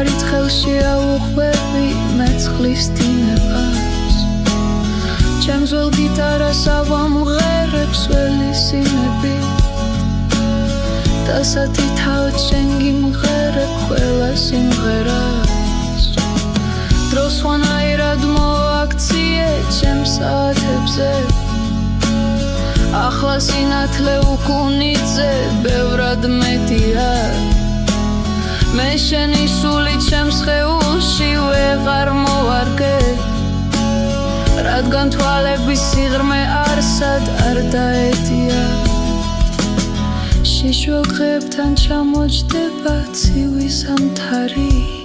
არით ხელში აუხვევი მეწყლის დინებას ჩემს ველს გიტარას ავამღერებს ველისინები დასათი თავად შენ გიმღერებ ყველა სიმღერას დროს ვანაირად მოაქციე ჩემს საათებზე ახლა სინათლე უკუნიძე ბევრად მეტია მე შენი სული ჩემს სხეულში ვეღარ მოვარგე რადგან თვალების სიღრმე არსად არ დაედია შიშველ დღეებთან ჩამოჯდება ცივი ზამთარი